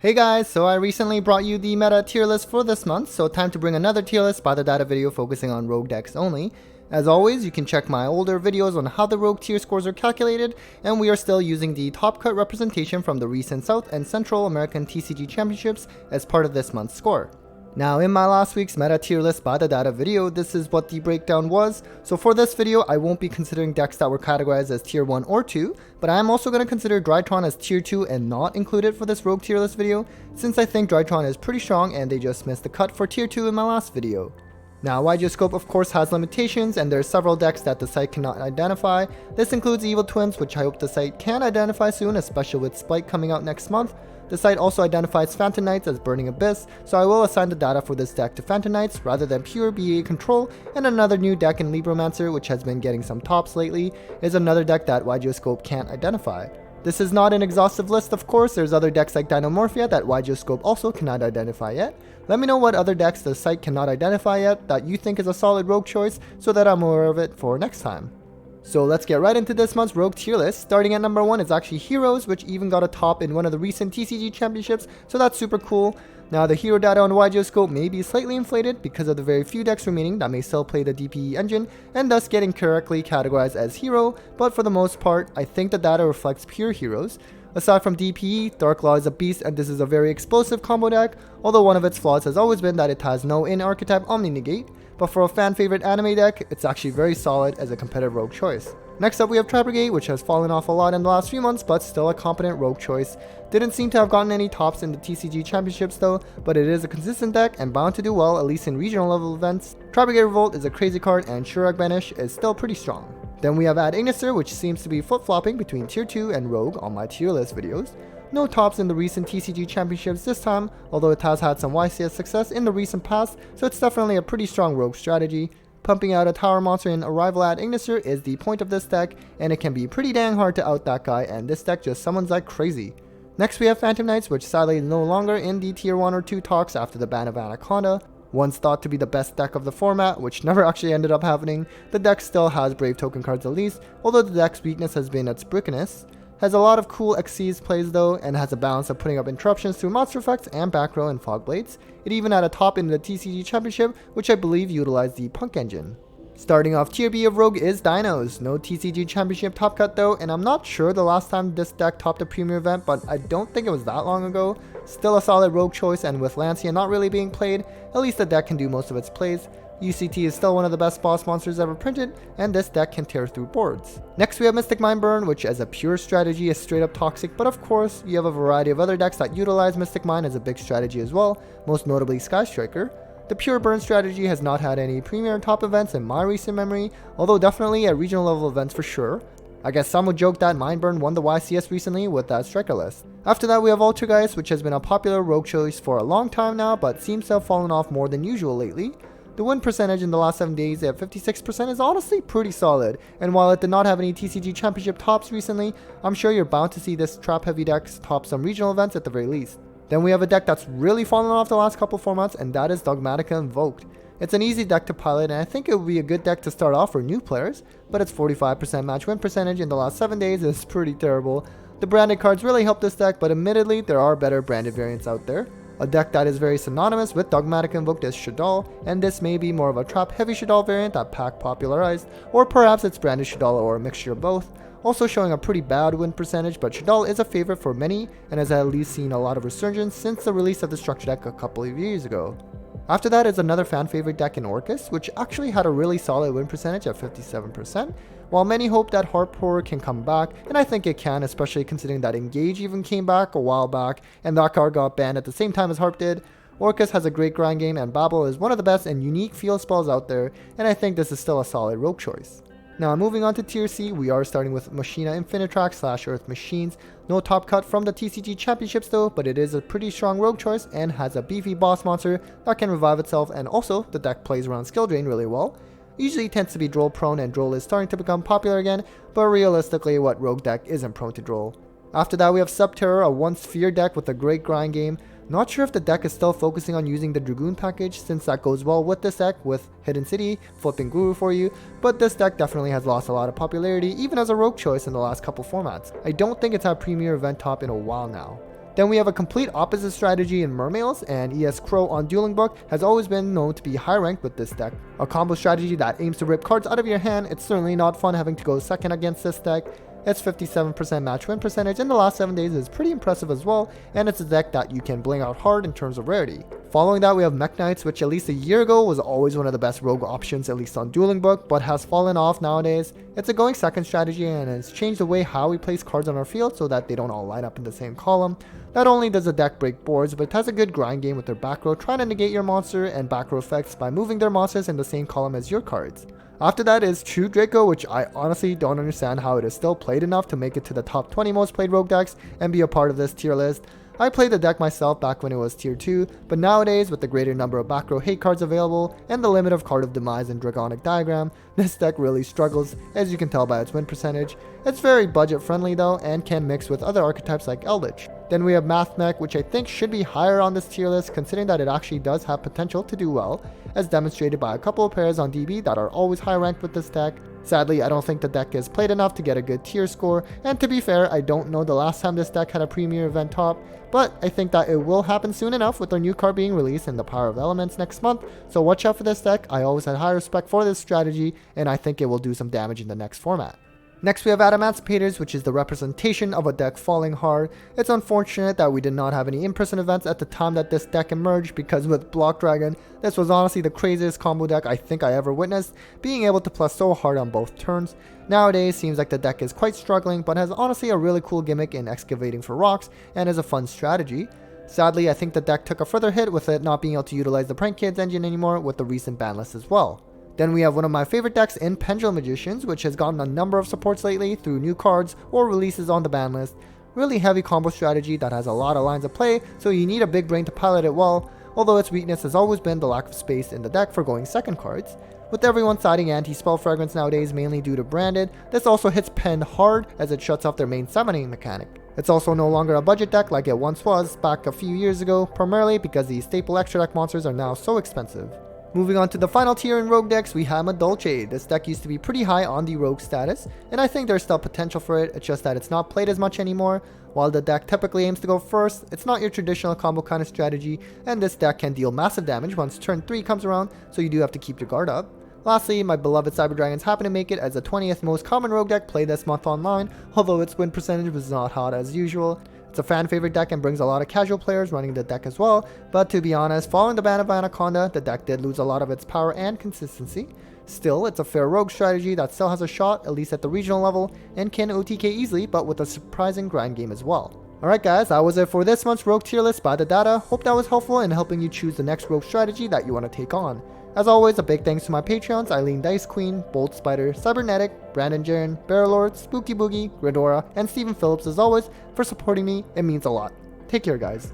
Hey guys, so I recently brought you the meta tier list for this month, so time to bring another tier list by the data video focusing on rogue decks only. As always, you can check my older videos on how the rogue tier scores are calculated, and we are still using the top cut representation from the recent South and Central American TCG Championships as part of this month's score. Now in my last week's meta tier list by the data video, this is what the breakdown was. So for this video, I won't be considering decks that were categorized as tier 1 or 2, but I am also going to consider Drytron as tier 2 and not include it for this rogue tier list video, since I think Drytron is pretty strong and they just missed the cut for tier 2 in my last video. Now, YGScope of course has limitations, and there are several decks that the site cannot identify. This includes Evil Twins, which I hope the site can identify soon, especially with Spike coming out next month. The site also identifies Phantom Knights as Burning Abyss, so I will assign the data for this deck to Phantom Knights rather than pure BA Control. And another new deck in Libromancer, which has been getting some tops lately, is another deck that YGScope can't identify. This is not an exhaustive list, of course. There's other decks like Dinomorphia that YGScope also cannot identify yet. Let me know what other decks the site cannot identify yet that you think is a solid rogue choice so that I'm aware of it for next time. So let's get right into this month's rogue tier list. Starting at number 1 is actually Heroes, which even got a top in one of the recent TCG championships, so that's super cool. Now the hero data on YGScope may be slightly inflated because of the very few decks remaining that may still play the DPE engine and thus getting correctly categorized as hero, but for the most part, I think the data reflects pure heroes. Aside from DPE, Dark Law is a beast and this is a very explosive combo deck, although one of its flaws has always been that it has no in-archetype Omni-Negate, but for a fan favorite anime deck, it's actually very solid as a competitive rogue choice. Next up we have Travergate, which has fallen off a lot in the last few months, but still a competent rogue choice. Didn't seem to have gotten any tops in the TCG championships though, but it is a consistent deck and bound to do well at least in regional level events. Travergate Revolt is a crazy card and Shurag Banish is still pretty strong. Then we have Ignister, which seems to be flip-flopping between tier 2 and rogue on my tier list videos. No tops in the recent TCG championships this time, although it has had some YCS success in the recent past, so it's definitely a pretty strong rogue strategy. Pumping out a tower monster in Arrival at Ignister is the point of this deck, and it can be pretty dang hard to out that guy, and this deck just summons like crazy. Next we have Phantom Knights, which sadly is no longer in the tier 1 or 2 talks after the ban of Anaconda. Once thought to be the best deck of the format, which never actually ended up happening, the deck still has Brave Token cards at least, although the deck's weakness has been its brickiness. Has a lot of cool Xyz plays though, and has a balance of putting up interruptions through monster effects and back row and fog blades. It even had a top in the TCG championship, which I believe utilized the Punk engine. Starting off tier B of rogue is Dinos. No TCG championship top cut though, and I'm not sure the last time this deck topped a premier event, but I don't think it was that long ago. Still a solid rogue choice, and with Lancia not really being played, at least the deck can do most of its plays. UCT is still one of the best boss monsters ever printed, and this deck can tear through boards. Next we have Mystic Mindburn, which as a pure strategy is straight up toxic, but of course you have a variety of other decks that utilize Mystic Mind as a big strategy as well, most notably Sky Striker. The pure burn strategy has not had any premier top events in my recent memory, although definitely at regional level events for sure. I guess some would joke that Mindburn won the YCS recently with that striker list. After that we have Altergeist, which has been a popular rogue choice for a long time now, but seems to have fallen off more than usual lately. The win percentage in the last 7 days at 56% is honestly pretty solid, and while it did not have any TCG championship tops recently, I'm sure you're bound to see this trap heavy deck top some regional events at the very least. Then we have a deck that's really fallen off the last couple formats, and that is Dogmatica Invoked. It's an easy deck to pilot, and I think it would be a good deck to start off for new players, but its 45% match win percentage in the last 7 days is pretty terrible. The branded cards really help this deck, but admittedly there are better branded variants out there. A deck that is very synonymous with Dogmatica Invoked is Shaddoll, and this may be more of a trap heavy Shaddoll variant that Pack popularized, or perhaps it's branded Shaddoll or a mixture of both. Also showing a pretty bad win percentage, but Shaddoll is a favorite for many and has at least seen a lot of resurgence since the release of the structure deck a couple of years ago. After that is another fan favorite deck in Orcust, which actually had a really solid win percentage at 57%. While many hope that Harp Horror can come back, and I think it can, especially considering that Engage even came back a while back, and that card got banned at the same time as Harp did, Orcust has a great grind game, and Babel is one of the best and unique field spells out there, and I think this is still a solid rogue choice. Now moving on to tier C, we are starting with Machina Infinitrax / Earth Machines. No top cut from the TCG championships though, but it is a pretty strong rogue choice and has a beefy boss monster that can revive itself, and also the deck plays around skill drain really well. Usually tends to be droll prone, and droll is starting to become popular again, but realistically what rogue deck isn't prone to droll? After that we have Subterror, a 1-sphere deck with a great grind game. Not sure if the deck is still focusing on using the Dragoon package, since that goes well with this deck with Hidden City, flipping Guru for you, but this deck definitely has lost a lot of popularity even as a rogue choice in the last couple formats. I don't think it's had premier event top in a while now. Then we have a complete opposite strategy in Mermails, and ES Crow on Dueling Book has always been known to be high ranked with this deck. A combo strategy that aims to rip cards out of your hand. It's certainly not fun having to go second against this deck. Its 57% match win percentage in the last 7 days is pretty impressive as well, and it's a deck that you can bling out hard in terms of rarity. Following that, we have Mech Knights, which at least a year ago was always one of the best rogue options, at least on Dueling Book, but has fallen off nowadays. It's a going second strategy and has changed the way how we place cards on our field so that they don't all line up in the same column. Not only does the deck break boards, but it has a good grind game with their back row trying to negate your monster and back row effects by moving their monsters in the same column as your cards. After that is True Draco, which I honestly don't understand how it is still played enough to make it to the top 20 most played rogue decks and be a part of this tier list. I played the deck myself back when it was tier 2, but nowadays with the greater number of back row hate cards available and the limit of Card of Demise and Dragonic Diagram, this deck really struggles, as you can tell by its win percentage. It's very budget friendly though and can mix with other archetypes like Eldritch. Then we have Math Mech, which I think should be higher on this tier list considering that it actually does have potential to do well, as demonstrated by a couple of pairs on DB that are always high ranked with this deck. Sadly, I don't think the deck is played enough to get a good tier score, and to be fair, I don't know the last time this deck had a premier event top, but I think that it will happen soon emaugh with their new card being released in the Power of Elements next month, so watch out for this deck. I always had high respect for this strategy, and I think it will do some damage in the next format. Next we have Adamanticators, which is the representation of a deck falling hard. It's unfortunate that we did not have any in-person events at the time that this deck emerged, because with Block Dragon, this was honestly the craziest combo deck I think I ever witnessed, being able to plus so hard on both turns. Nowadays seems like the deck is quite struggling, but has honestly a really cool gimmick in excavating for rocks and is a fun strategy. Sadly, I think the deck took a further hit with it not being able to utilize the Prank Kids engine anymore with the recent ban list as well. Then we have one of my favorite decks in Pendulum Magicians, which has gotten a number of supports lately through new cards or releases on the ban list. Really heavy combo strategy that has a lot of lines of play, so you need a big brain to pilot it well, although its weakness has always been the lack of space in the deck for going second cards. With everyone citing anti-spell fragrance nowadays mainly due to branded, this also hits Pen hard as it shuts off their main summoning mechanic. It's also no longer a budget deck like it once was back a few years ago, primarily because the staple extra deck monsters are now so expensive. Moving on to the final tier in rogue decks, we have a Dolce. This deck used to be pretty high on the rogue status, and I think there's still potential for it, it's just that it's not played as much anymore. While the deck typically aims to go first, it's not your traditional combo kind of strategy, and this deck can deal massive damage once turn 3 comes around, so you do have to keep your guard up. Lastly, my beloved Cyberdragons happen to make it as the 20th most common rogue deck played this month online, although its win percentage was not hot as usual. It's a fan favorite deck and brings a lot of casual players running the deck as well, but to be honest, following the ban of Anaconda, the deck did lose a lot of its power and consistency. Still, it's a fair rogue strategy that still has a shot, at least at the regional level, and can OTK easily, but with a surprising grind game as well. Alright guys, that was it for this month's rogue tier list by the data. Hope that was helpful in helping you choose the next rogue strategy that you want to take on. As always, a big thanks to my Patreons, Eileen Dice Queen, Bolt Spider, Cybernetic, Brandon Jaren, Barrelord, Spooky Boogie, Gridora, and Stephen Phillips as always for supporting me. It means a lot. Take care guys.